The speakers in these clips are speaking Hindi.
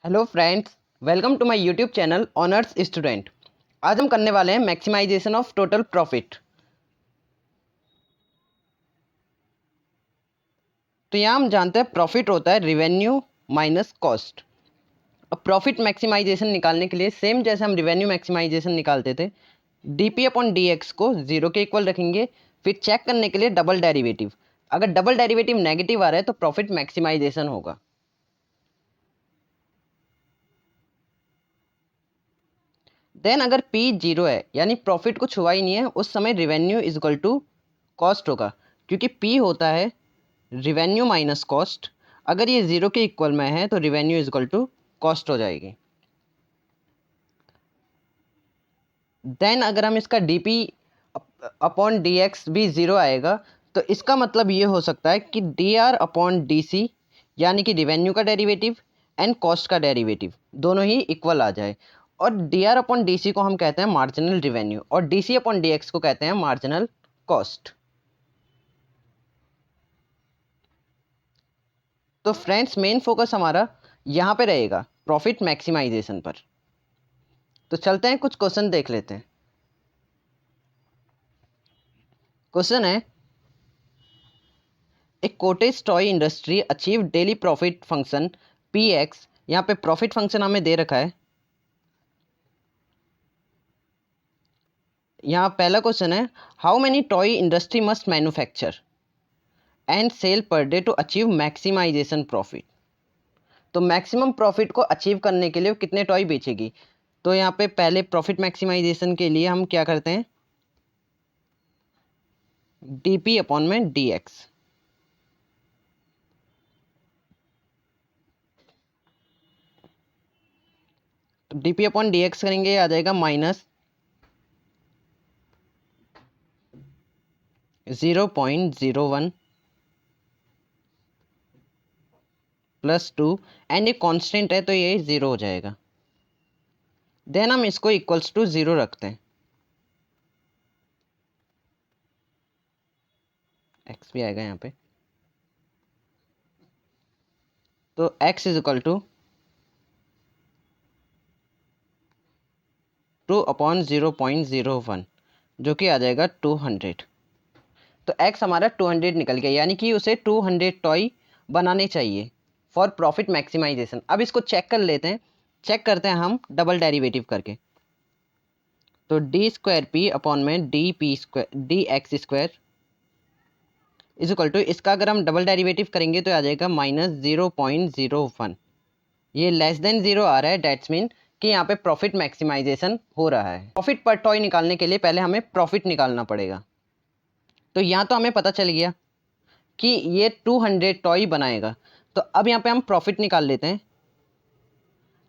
Hello friends, welcome to my YouTube channel honours student. आज हम करने वाले हैं मैक्सिमाइजेशन ऑफ टोटल प्रॉफिट। तो यहाँ हम जानते हैं प्रॉफिट होता है रिवेन्यू माइनस कॉस्ट। अब प्रॉफिट मैक्सिमाइजेशन निकालने के लिए सेम जैसे हम रिवेन्यू मैक्सिमाइजेशन निकालते थे, डीपी अपॉन डी एक्स को 0 के इक्वल रखेंगे। फिर चेक करने के लिए डबल डेरिवेटिव, अगर डबल डेरिवेटिव नेगेटिव आ रहा है तो प्रॉफिट मैक्सिमाइजेशन होगा। देन अगर P 0 है यानी प्रॉफिट कुछ हुआ ही नहीं है, उस समय revenue is equal to cost होगा, क्योंकि P होता है रिवेन्यू माइनस कॉस्ट। अगर ये 0 के इक्वल में है तो revenue is equal to cost हो जाएगी। देन अगर हम इसका DP अपॉन डी एक्स भी 0 आएगा तो इसका मतलब ये हो सकता है कि DR अपॉन DC यानी कि रिवेन्यू का डेरिवेटिव एंड कॉस्ट का डेरिवेटिव दोनों ही इक्वल आ जाए। और DR अपॉन DC को हम कहते हैं मार्जिनल रिवेन्यू और DC अपॉन DX को कहते हैं मार्जिनल कॉस्ट। तो फ्रेंड्स, मेन फोकस हमारा यहाँ पे रहेगा प्रॉफिट मैक्सिमाइजेशन पर। तो चलते हैं कुछ क्वेश्चन देख लेते हैं। क्वेश्चन है, एक cottage toy industry achieve daily profit function PX। यहाँ पे प्रॉफिट फंक्शन हमें दे रखा है। यहाँ पहला क्वेश्चन है, how many toy industry must manufacture and sell per day to achieve maximization profit. तो मैक्सिमम प्रॉफिट को अचीव करने के लिए वो कितने टॉय बेचेगी। तो यहाँ पे पहले प्रॉफिट मैक्सिमाइजेशन के लिए हम क्या करते हैं, DP अपॉन में DX। तो DP अपॉन DX करेंगे, आ जाएगा माइनस 0.01 प्लस 2 एंड ये कांस्टेंट है तो ये 0 हो जाएगा। देन हम इसको इक्वल्स टू 0 रखते हैं, x भी आएगा यहाँ पे। तो x is equal to 2 upon 0.01 जो कि आ जाएगा 200। तो x हमारा 200 निकल गया, यानी कि उसे 200 टॉय बनाने चाहिए फॉर प्रॉफिट मैक्सिमाइजेशन। अब इसको चेक कर लेते हैं, चेक करते हैं हम डबल डेरिवेटिव करके। तो डी स्क्वायर पी अपॉन में d p square d x square is equal to, इसका अगर हम डबल डेरिवेटिव करेंगे तो आ जाएगा -0.01। ये लेस देन 0 आ रहा है, डेट्स मीन कि यहाँ पे प्रॉफिट मैक्सिमाइजेशन हो रहा है। प्रॉफिट पर टॉय निकालने के लिए पहले हमें प्रॉफिट निकालना पड़ेगा। तो यहाँ तो हमें पता चल गया कि ये 200 टॉय बनाएगा। तो अब यहाँ पे हम प्रॉफिट निकाल लेते हैं।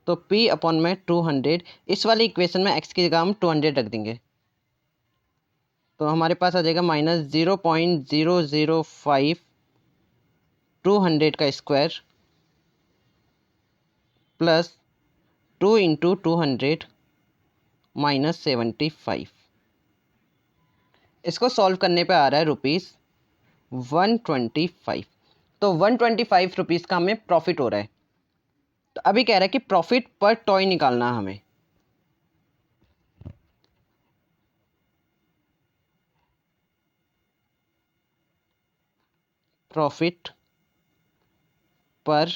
तो P अपॉन में 200, इस वाली इक्वेशन में x की जगह हम 200 रख देंगे। तो हमारे पास आ जाएगा -0.005 200 का स्क्वायर प्लस 2 इंटू 200 -75। इसको सॉल्व करने पे आ रहा है ₹125। तो 125 रुपीज़ का हमें प्रॉफिट हो रहा है। तो अभी कह रहा है कि प्रॉफिट पर टॉय निकालना है हमें। प्रॉफिट पर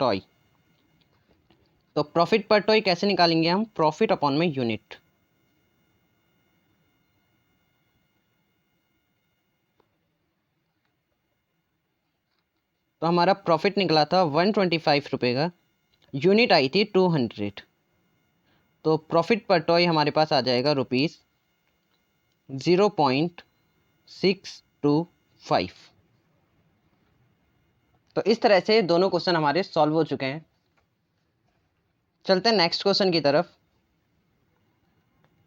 टॉय, तो प्रॉफिट पर टॉय कैसे निकालेंगे हम, प्रॉफिट अपॉन में यूनिट। तो हमारा प्रॉफिट निकला था 125 रुपये का, यूनिट आई थी 200। तो प्रॉफिट पर टॉय हमारे पास आ जाएगा ₹0.625। तो इस तरह से दोनों क्वेश्चन हमारे सॉल्व हो चुके हैं। चलते हैं नेक्स्ट क्वेश्चन की तरफ।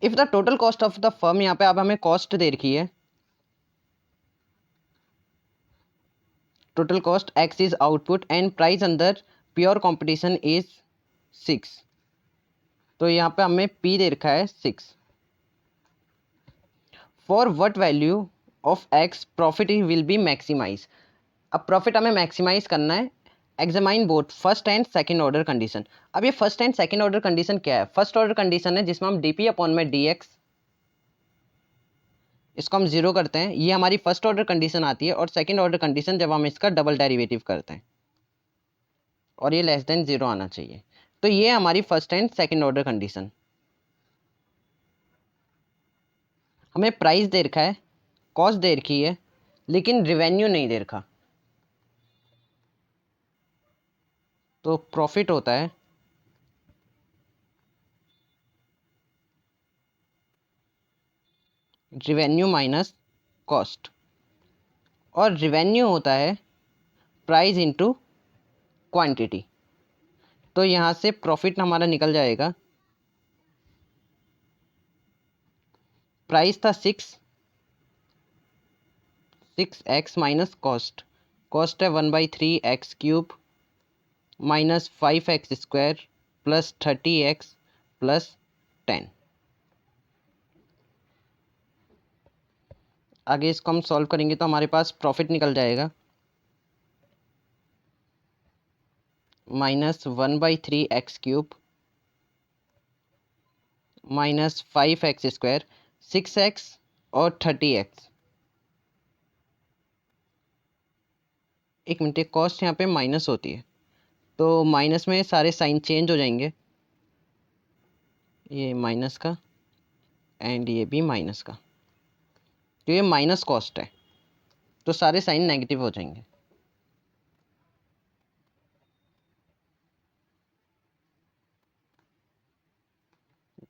If the total cost of the firm, यहाँ पे अब हमें कॉस्ट दे रखी है, total cost x is output and price under pure competition is 6। तो यहाँ पे हमें P दे रखा है 6। For what value of x profit will be maximize. अब प्रॉफिट हमें मैक्सिमाइज करना है examine both first and second order condition. अब ये first and second order condition क्या है? फर्स्ट ऑर्डर कंडीशन है जिसमें हम डी अपॉन में डी एक्स, इसको हम जीरो करते हैं, ये हमारी फर्स्ट ऑर्डर कंडीशन आती है। और सेकंड ऑर्डर कंडीशन जब हम इसका डबल डेरिवेटिव करते हैं और ये लेस देन जीरो आना चाहिए। तो ये हमारी first and second order condition. हमें प्राइस दे रखा है, कॉस्ट दे रखी है, लेकिन रिवेन्यू नहीं दे रखा। तो प्रॉफिट होता है रिवेन्यू माइनस कॉस्ट, और रिवेन्यू होता है प्राइस इनटू क्वांटिटी। तो यहाँ से प्रॉफिट हमारा निकल जाएगा, प्राइस था 6x माइनस कॉस्ट, कॉस्ट है 1/3x³ minus 5x² plus 30x plus 10। आगे इसको हम सॉल्व करेंगे तो हमारे पास प्रॉफिट निकल जाएगा minus 1/3x³ minus 5x², 6x और 30x। एक मिनट, कॉस्ट यहाँ पे माइनस होती है तो माइनस में सारे साइन चेंज हो जाएंगे, ये माइनस का एंड ये भी माइनस का। तो ये माइनस कॉस्ट है तो सारे साइन नेगेटिव हो जाएंगे।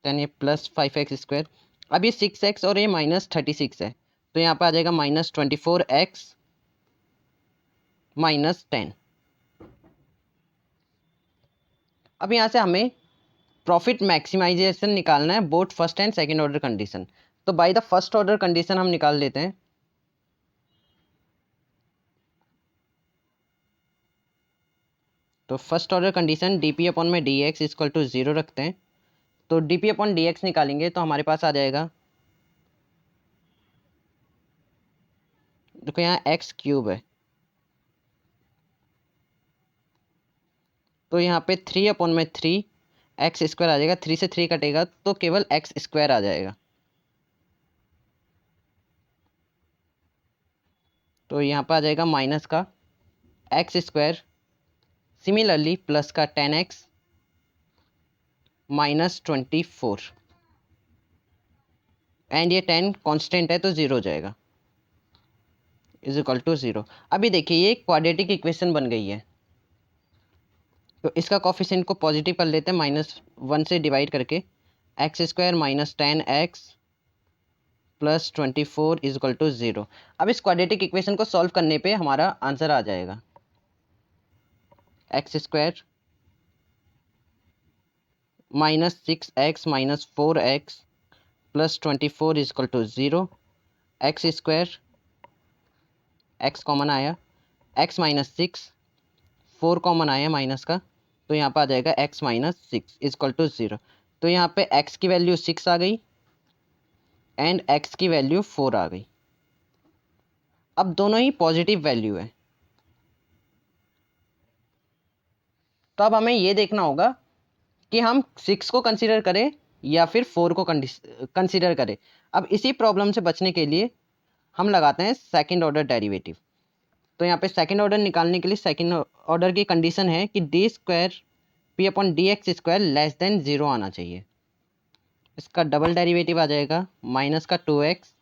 देन ये प्लस 5x²। अब ये 6x और ये माइनस 36 है तो यहाँ पे आ जाएगा माइनस 24x माइनस 10। अब यहाँ से हमें प्रॉफिट मैक्सिमाइजेशन निकालना है both first and second order condition. तो by the first order condition हम निकाल लेते हैं। तो first order condition D upon में D X equal to zero रखते हैं। तो डी अपॉन डी एक्स निकालेंगे तो हमारे पास आ जाएगा, देखो यहाँ x³ है तो यहाँ पे 3 अपॉन में 3x² आ जाएगा, 3 से 3 कटेगा तो केवल x² आ जाएगा। तो यहाँ पे आ जाएगा माइनस का x², सिमिलरली प्लस का 10x माइनस 24, एंड ये 10 कांस्टेंट है तो जीरो हो जाएगा, इज इक्वल टू जीरो। अभी देखिए ये क्वाड्रेटिक इक्वेशन बन गई है तो इसका कोफिशिएंट को पॉजिटिव कर लेते हैं -1 से डिवाइड करके, x² minus 10x plus 24 is equal to zero. अब इस क्वाड्रेटिक इक्वेशन को सॉल्व करने पे हमारा आंसर आ जाएगा x² minus 6x minus 4x plus 24 is equal to zero. x², x common आया, x माइनस 6, 4 कॉमन आया माइनस का तो यहाँ पे आ जाएगा x minus 6 is equal to zero. तो यहाँ पे x की वैल्यू 6 आ गई एंड x की वैल्यू 4 आ गई। अब दोनों ही पॉजिटिव वैल्यू है तो अब हमें ये देखना होगा कि हम 6 को कंसीडर करें या फिर 4 को कंसीडर करें। अब इसी प्रॉब्लम से बचने के लिए हम लगाते हैं सेकंड ऑर्डर डेरिवेटिव। तो यहाँ पे सेकंड ऑर्डर निकालने के लिए सेकंड ऑर्डर की कंडीशन है कि d² p upon dx² less than zero आना चाहिए। इसका डबल डेरिवेटिव आ जाएगा माइनस का 2x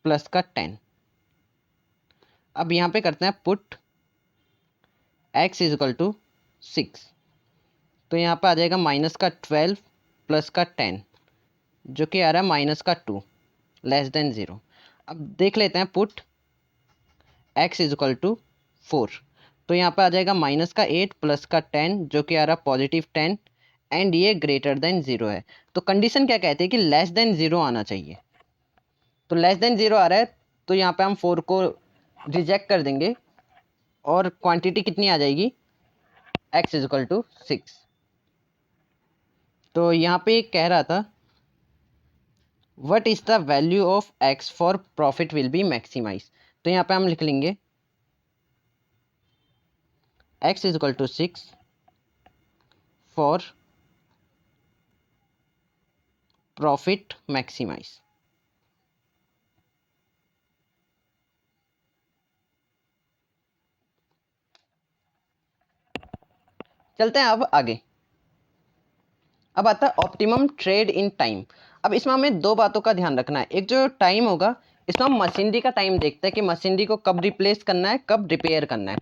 प्लस का 10। अब यहाँ पे करते हैं put x is equal to 6, तो यहाँ पे आ जाएगा माइनस का 12 प्लस का 10 जो कि आ रहा है माइनस का 2 लेस देन ज़ीरो। अब देख लेते हैं put x is equal to 4, तो यहाँ पे आ जाएगा माइनस का 8 प्लस का 10 जो कि आ रहा पॉजिटिव 10 एंड ये ग्रेटर देन ज़ीरो है। तो कंडीशन क्या कहती है कि लेस देन ज़ीरो आना चाहिए। तो लेस देन ज़ीरो आ रहा है तो यहाँ पे हम 4 को रिजेक्ट कर देंगे और क्वांटिटी कितनी आ जाएगी x इज इक्वल टू 6। तो यहाँ पे कह रहा था what is the value of x for profit will be maximize. तो यहाँ पे हम लिख लेंगे x is equal to 6 for profit maximize. चलते हैं अब आगे। अब आता है ऑप्टिमम ट्रेड इन टाइम। अब इसमें हमें दो बातों का ध्यान रखना है। एक जो टाइम होगा, इसमें हम मशीनरी का टाइम देखते हैं कि मशीनरी को कब रिप्लेस करना है, कब रिपेयर करना है।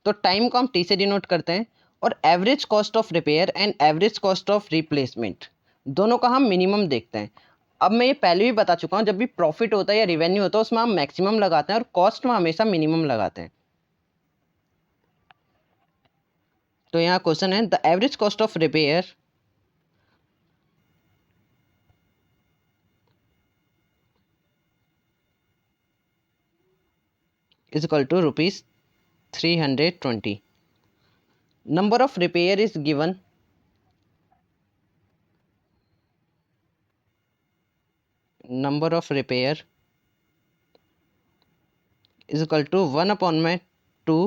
तो टाइम को हम टी से डिनोट करते हैं, और average cost of repair and average cost of replacement दोनों का हम मिनिमम देखते हैं। अब मैं ये पहले भी बता चुका हूँ, जब भी प्रॉफिट होता है या रिवेन्यू होता है उसमें हम मैक्सिमम लगाते हैं और कॉस्ट में हमेशा मिनिमम लगाते हैं। तो यहाँ क्वेश्चन है the average cost of repair is equal to rupees 320. Number of repair is given. Number of repair is equal to 1 upon में 2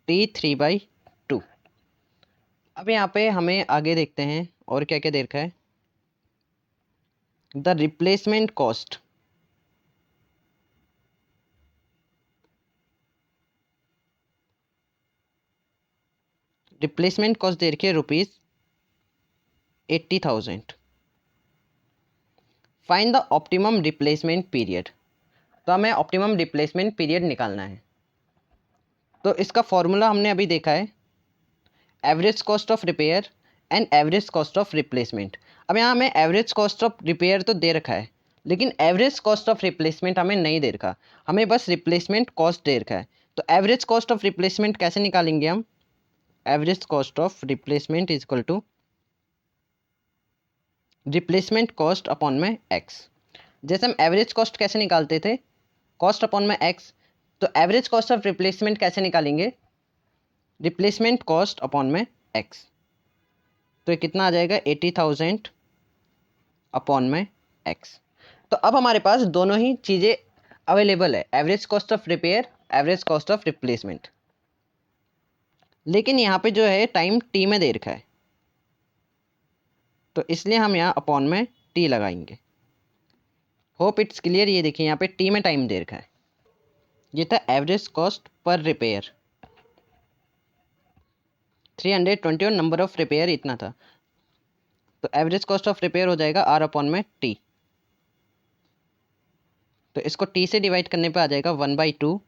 t 3/2। अब यहाँ पे हमें आगे देखते हैं और क्या क्या दे रखा है। द रिप्लेसमेंट कॉस्ट दे रखी है ₹80,000। Find the optimum replacement period. तो हमें ऑप्टिमम रिप्लेसमेंट पीरियड निकालना है। तो इसका फॉर्मूला हमने अभी देखा है, average cost of repair and average cost of replacement. अब यहाँ हमें एवरेज कॉस्ट ऑफ रिपेयर तो दे रखा है, लेकिन एवरेज कॉस्ट ऑफ रिप्लेसमेंट हमें नहीं दे रखा, हमें बस रिप्लेसमेंट कॉस्ट दे रखा है। तो एवरेज कॉस्ट ऑफ रिप्लेसमेंट कैसे निकालेंगे हम? Average cost of replacement is equal to replacement cost upon में एक्स। जैसे हम एवरेज कॉस्ट कैसे निकालते थे, कॉस्ट अपॉन में एक्स, तो एवरेज कॉस्ट ऑफ रिप्लेसमेंट कैसे निकालेंगे? रिप्लेसमेंट कॉस्ट अपॉन में एक्स। तो ये कितना आ जाएगा? 80,000 अपॉन में एक्स। तो अब हमारे पास दोनों ही चीज़ें अवेलेबल है, average cost of repair, average cost of replacement. लेकिन यहाँ पे जो है टाइम टी में दे रखा है, तो इसलिए हम यहाँ अपॉन में टी लगाएंगे। Hope it's clear. ये देखिए यहाँ पे टी में टाइम दे रखा है। ये था एवरेज कॉस्ट पर रिपेयर 320 और नंबर ऑफ रिपेयर इतना था। तो एवरेज कॉस्ट ऑफ रिपेयर हो जाएगा आर अपॉन में टी। तो इसको टी से डिवाइड करने पे आ जाएगा 1/2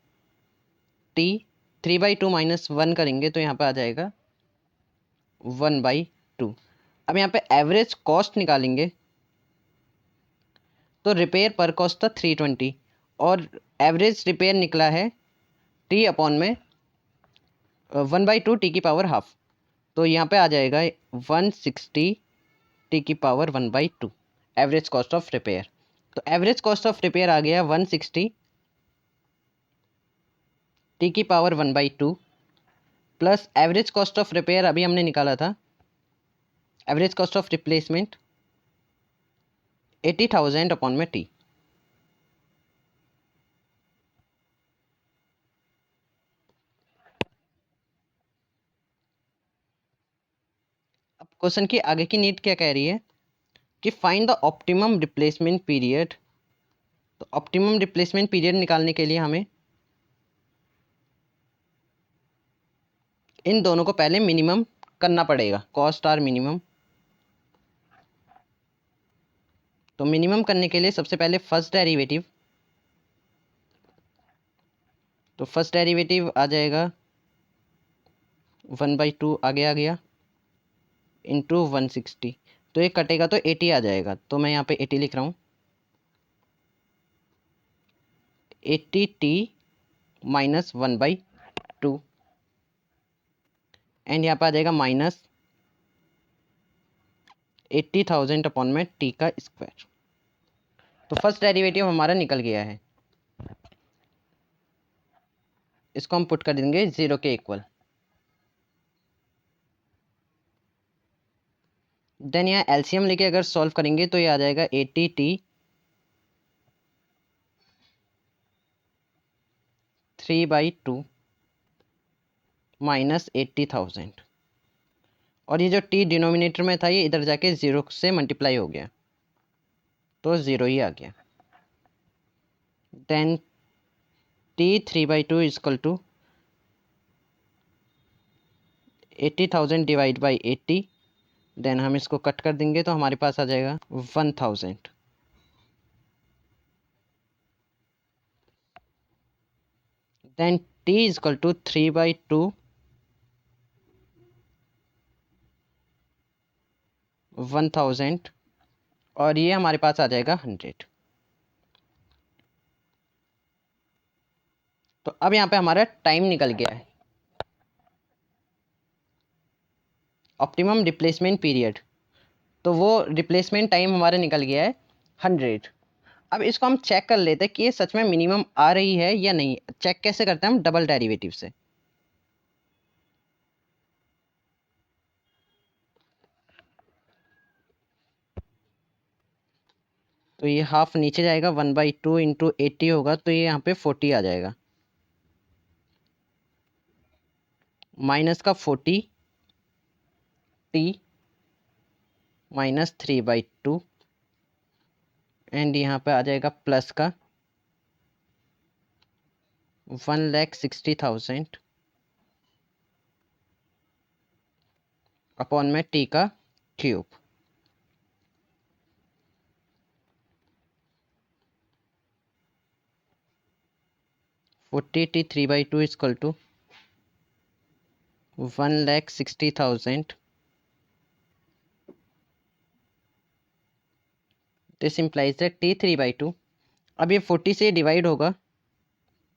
टी। 3/2 माइनस 1 करेंगे तो यहाँ पे आ जाएगा 1/2। अब यहाँ पे एवरेज कॉस्ट निकालेंगे, तो रिपेयर पर कॉस्ट था 320 और एवरेज रिपेयर निकला है टी अपॉन में 1/2 टी की पावर हाफ। तो यहाँ पे आ जाएगा 160 टी की power 1/2 average cost of repair. तो एवरेज कॉस्ट ऑफ रिपेयर आ गया 160 टी की power 1/2 plus average cost of repair अभी हमने निकाला था, average cost of replacement 80,000 upon में टी। अब क्वेश्चन की आगे की नीड क्या कह रही है कि find the optimum replacement period. तो ऑप्टिमम रिप्लेसमेंट पीरियड निकालने के लिए हमें इन दोनों को पहले मिनिमम करना पड़ेगा, कॉस्ट आर मिनिमम। तो मिनिमम करने के लिए सबसे पहले फर्स्ट डेरिवेटिव, तो फर्स्ट डेरिवेटिव आ जाएगा 1/2 आगे आ गया इंटू 160। तो ये कटेगा तो 80 आ जाएगा, तो मैं यहाँ पे 80 लिख रहा हूँ। 80t माइनस 1/2 एंड यहाँ पे आ जाएगा माइनस 80,000 अपॉन में टी का स्क्वायर। तो फर्स्ट डेरिवेटिव हमारा निकल गया है, इसको हम पुट कर देंगे 0 के इक्वल। देन यहाँ एलसीएम लेके अगर सॉल्व करेंगे तो ये आ जाएगा 80t 3/2 माइनस 80,000, और ये जो टी डिनोमिनेटर में था ये इधर जाके 0 से मल्टीप्लाई हो गया तो 0 ही आ गया। Then t 3/2 is equal to 80,000 divide by 80। Then हम इसको कट कर देंगे तो हमारे पास आ जाएगा 1000। देन t इजकल टू 3/2 1000, और ये हमारे पास आ जाएगा 100। तो अब यहाँ पे हमारा टाइम निकल गया है, ऑप्टिमम रिप्लेसमेंट पीरियड। तो वो रिप्लेसमेंट टाइम हमारा निकल गया है 100। अब इसको हम चेक कर लेते हैं कि ये सच में मिनिमम आ रही है या नहीं। चेक कैसे करते हैं हम? डबल डेरिवेटिव से। तो ये हाफ नीचे जाएगा, 1/2 इंटू 80 होगा तो ये यहाँ पे 40 आ जाएगा, माइनस का 40 t माइनस 3/2, एंड यहाँ पे आ जाएगा प्लस का 1,60,000 अपॉन में t का cube. Forty t 3/2 is equal to 1,60,000। This implies that t 3/2, अब ये 40 से डिवाइड होगा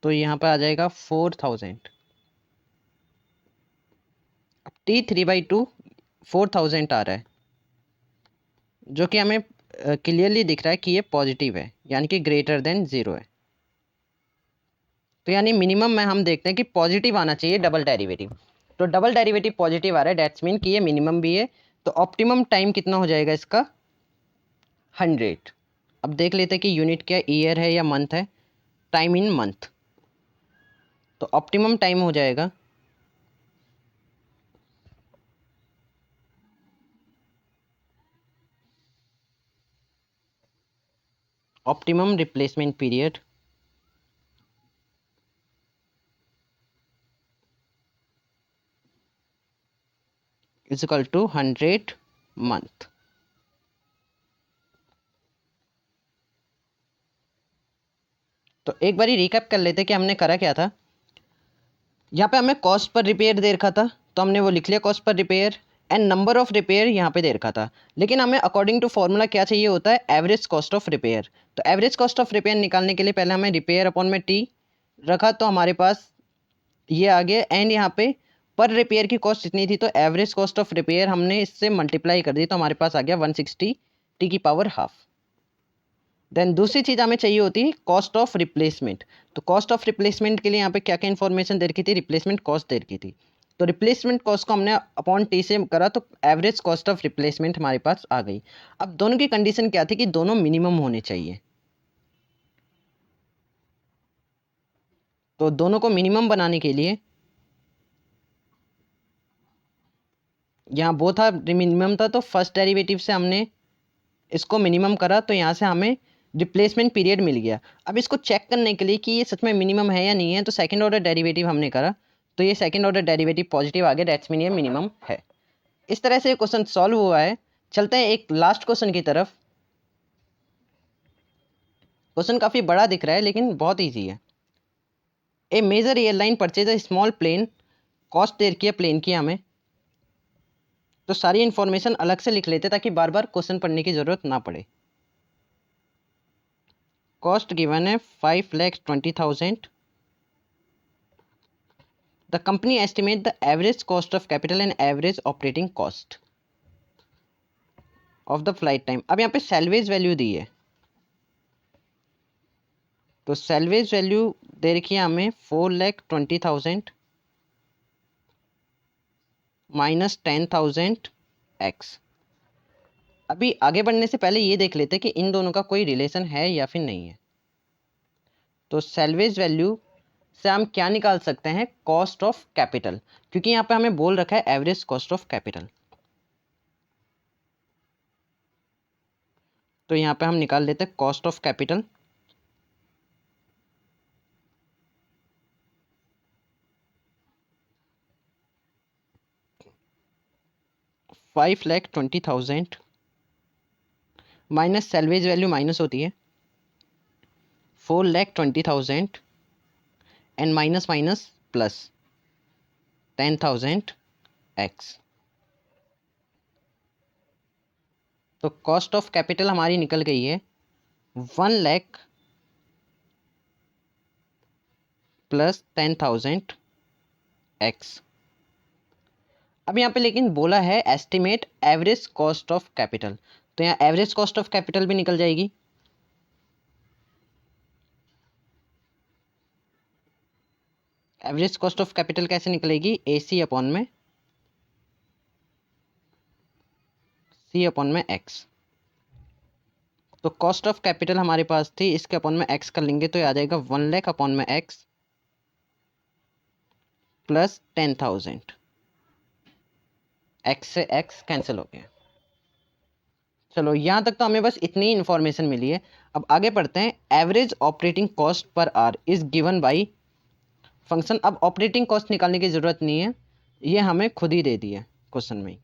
तो यहाँ पर आ जाएगा 4000। अब टी 3/2 4000 आ रहा है, जो कि हमें क्लियरली दिख रहा है कि ये पॉजिटिव है, यानी कि ग्रेटर देन 0 है। तो यानी मिनिमम में हम देखते हैं कि पॉजिटिव आना चाहिए डबल डेरिवेटिव। तो डबल डेरिवेटिव पॉजिटिव आ रहा है, डेट्स मीन कि ये मिनिमम भी है। तो ऑप्टिमम टाइम कितना हो जाएगा इसका? 100। अब देख लेते हैं कि यूनिट क्या ईयर है या मंथ है। Time in month. तो ऑप्टिमम टाइम हो जाएगा optimum replacement period is equal to 100 month. तो एक बारी रिकैप कर लेते कि हमने करा क्या था। यहाँ पे हमें कॉस्ट पर रिपेयर दे रखा था, तो हमने वो लिख लिया cost per repair, and number of repair यहाँ पे दे रखा था। लेकिन हमें अकॉर्डिंग टू फॉर्मूला क्या चाहिए होता है? Average cost of repair. तो एवरेज कॉस्ट ऑफ रिपेयर निकालने के लिए पहले हमें रिपेयर अपॉन में टी रखा, तो हमारे पास ये आ गया, एंड यहाँ पे पर रिपेयर की कॉस्ट इतनी थी, तो एवरेज कॉस्ट ऑफ रिपेयर हमने इससे मल्टीप्लाई कर दी, तो हमारे पास आ गया 160 टी की पावर हाफ। देन दूसरी चीज़ हमें चाहिए होती है कॉस्ट ऑफ रिप्लेसमेंट। तो कॉस्ट ऑफ रिप्लेसमेंट के लिए यहाँ पे क्या क्या इन्फॉर्मेशन दे रखी थी? रिप्लेसमेंट कॉस्ट दे रखी थी। तो रिप्लेसमेंट कॉस्ट को हमने अपॉन टी से करा, तो एवरेज कॉस्ट ऑफ रिप्लेसमेंट हमारे पास आ गई। अब दोनों की कंडीशन क्या थी? कि दोनों मिनिमम होने चाहिए। तो दोनों को मिनिमम बनाने के लिए यहाँ वो था मिनिमम था, तो फर्स्ट डेरिवेटिव से हमने इसको मिनिमम करा, तो यहाँ से हमें रिप्लेसमेंट पीरियड मिल गया। अब इसको चेक करने के लिए कि ये सच में मिनिमम है या नहीं है, तो सेकंड ऑर्डर डेरिवेटिव हमने करा, तो ये सेकंड ऑर्डर डेरिवेटिव पॉजिटिव आ गया, दैट्स मीन ये मिनिमम है। इस तरह से क्वेश्चन सॉल्व हुआ है। चलते हैं एक लास्ट क्वेश्चन की तरफ। क्वेश्चन काफ़ी बड़ा दिख रहा है लेकिन बहुत ईजी है। A major airline purchase a small plane, cost दे रखी है प्लेन की हमें। तो सारी इन्फॉर्मेशन अलग से लिख लेते ताकि बार बार क्वेश्चन पढ़ने की ज़रूरत ना पड़े। कॉस्ट गिवन है 5,20,000। The company estimate the average cost of capital and average operating cost of the flight time। अब यहाँ पे सैलवेज वैल्यू दी है, तो सैलवेज वैल्यू दे रखी है हमें 4,20,000 माइनस 10,000 एक्स। अभी आगे बढ़ने से पहले ये देख लेते हैं कि इन दोनों का कोई रिलेशन है या फिर नहीं है। तो सैलवेज वैल्यू से हम क्या निकाल सकते हैं, कॉस्ट ऑफ कैपिटल, क्योंकि यहाँ पे हमें बोल रखा है एवरेज कॉस्ट ऑफ कैपिटल। तो यहाँ पे हम निकाल लेते हैं cost of capital. $5,20,000 minus salvage value minus होती है, 4,20,000 and minus minus plus 10,000 x. तो कॉस्ट ऑफ कैपिटल हमारी निकल गई है 1,00,000 प्लस 10,000 एक्स। अब यहाँ पे लेकिन बोला है estimate average cost of capital, तो यहाँ एवरेज कॉस्ट ऑफ कैपिटल भी निकल जाएगी। एवरेज कॉस्ट ऑफ कैपिटल कैसे निकलेगी, AC अपॉन में C अपॉन में X। तो कॉस्ट ऑफ कैपिटल हमारे पास थी, इसके अपॉन में X कर लेंगे तो ये आ जाएगा 1,00,000 अपॉन में X प्लस 10,000। X से X कैंसिल हो गया। चलो यहाँ तक तो हमें बस इतनी ही इंफॉर्मेशन मिली है। अब आगे पढ़ते हैं। Average operating cost per hour is given by function. अब ऑपरेटिंग कॉस्ट निकालने की जरूरत नहीं है, ये हमें खुद ही दे दी है क्वेश्चन में।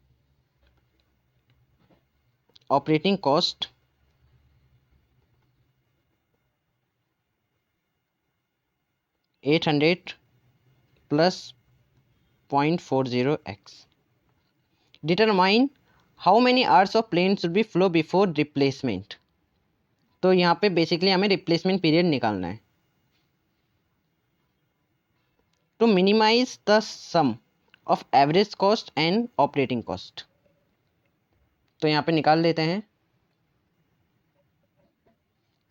Operating cost $800 plus 0.40x। Determine how many hours of plane should be flow before replacement. तो यहाँ पे बेसिकली हमें रिप्लेसमेंट पीरियड निकालना है। To minimize the sum of average cost and operating cost, तो यहाँ पे निकाल लेते हैं।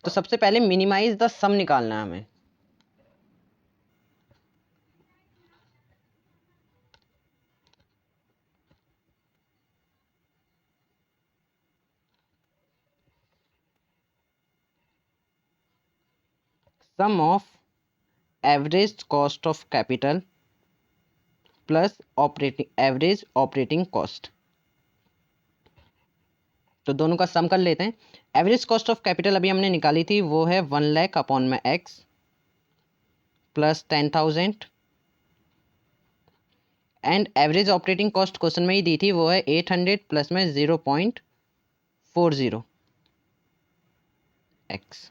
तो सबसे पहले मिनिमाइज द सम निकालना है हमें। Sum of average cost of capital plus average operating cost, तो दोनों का सम कर लेते हैं। एवरेज कॉस्ट ऑफ कैपिटल अभी हमने निकाली थी, वो है 1,00,000 अपॉन में X plus 10,000 and average operating cost question में ही दी थी, वो है 800 प्लस में 0.40 x।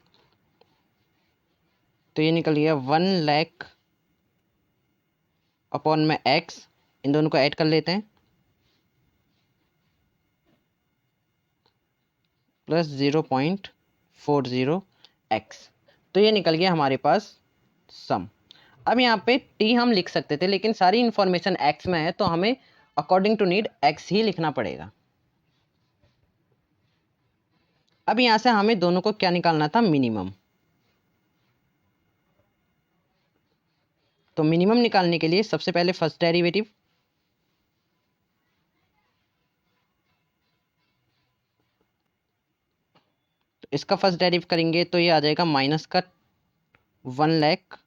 तो ये निकल गया 1,00,000 अपॉन में x। इन दोनों को ऐड कर लेते हैं, प्लस 0.40 x। तो ये निकल गया हमारे पास सम। अब यहाँ पे t हम लिख सकते थे, लेकिन सारी इंफॉर्मेशन x में है तो हमें अकॉर्डिंग टू नीड x ही लिखना पड़ेगा। अब यहाँ से हमें दोनों को क्या निकालना था, मिनिमम। तो मिनिमम निकालने के लिए सबसे पहले फर्स्ट डेरिवेटिव, तो इसका फर्स्ट डेरिव करेंगे तो ये आ जाएगा माइनस का 1,00,000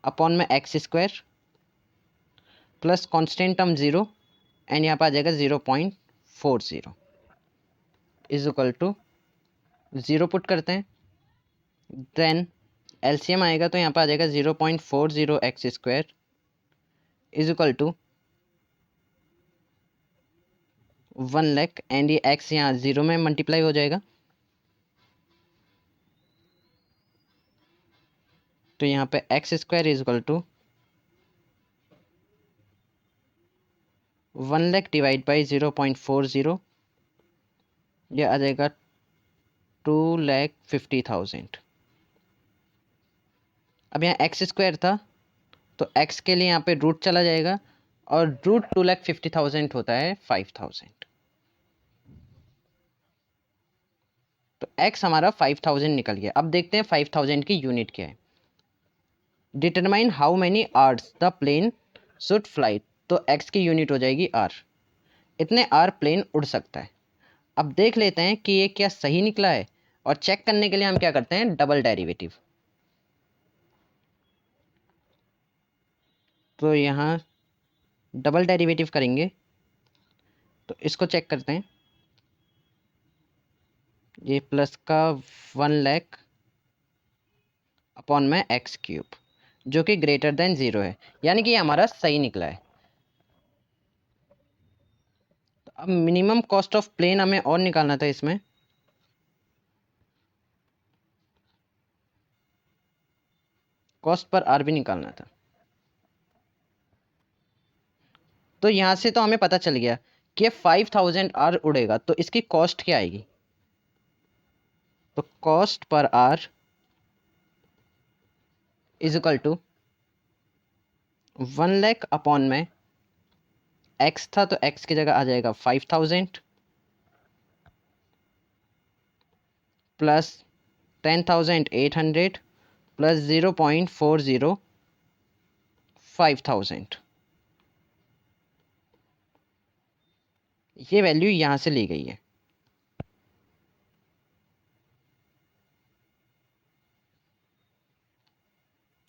अपॉन में x² plus constant term 0 and यहाँ पर आ जाएगा 0.40 इज इक्वल टू 0 पुट करते हैं, देन एलसीएम आएगा तो यहाँ पर आ जाएगा 0.40 x² is equal to 1,00,000 and ये x यहाँ 0 में मल्टीप्लाई हो जाएगा, तो यहाँ पे x² is equal to 1,00,000 divide by 0.40, यह आ जाएगा 2,50,000। अब यहाँ x² था तो x के लिए यहाँ पे रूट चला जाएगा और रूट 2,50,000 होता है 5,000। तो x हमारा 5,000 निकल गया। अब देखते हैं 5,000 की यूनिट क्या है। Determine how many hours the plane should fly, तो x की यूनिट हो जाएगी r। इतने r प्लेन उड़ सकता है। अब देख लेते हैं कि ये क्या सही निकला है, और चेक करने के लिए हम क्या करते हैं, डबल डेरिवेटिव। तो यहाँ डबल डेरिवेटिव करेंगे, तो इसको चेक करते हैं। ये प्लस का 1,00,000 अपॉन में एक्स क्यूब जो कि ग्रेटर देन 0 है, यानी कि ये हमारा सही निकला है। तो अब मिनिमम कॉस्ट ऑफ प्लेन हमें और निकालना था इसमें। कॉस्ट पर आर भी निकालना था। तो यहाँ से तो हमें पता चल गया कि 5000 आर उड़ेगा, तो इसकी कॉस्ट क्या आएगी। तो cost per hour is equal to 1,00,000 upon में एक्स था, तो एक्स की जगह आ जाएगा 5000 प्लस 10,800 प्लस 0.40 5000। ये वैल्यू यहाँ से ली गई है।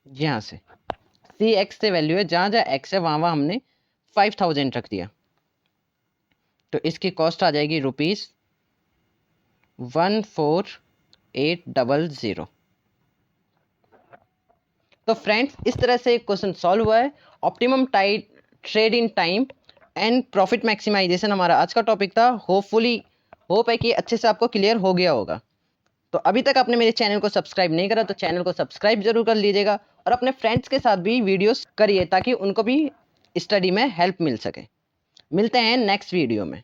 यहाँ से सी एक्स से वैल्यू है, जहाँ जहाँ एक्स है वहाँ वहाँ हमने 5000 रख दिया। तो इसकी कॉस्ट आ जाएगी ₹14,800। तो फ्रेंड्स, इस तरह से क्वेश्चन सॉल्व हुआ है। Optimum trade in time and profit maximization हमारा आज का टॉपिक था। होप है कि अच्छे से आपको क्लियर हो गया होगा। तो अभी तक आपने मेरे चैनल को सब्सक्राइब नहीं करा तो चैनल को सब्सक्राइब जरूर कर लीजिएगा, और अपने फ्रेंड्स के साथ भी वीडियोस करिए ताकि उनको भी स्टडी में हेल्प मिल सके। मिलते हैं नेक्स्ट वीडियो में।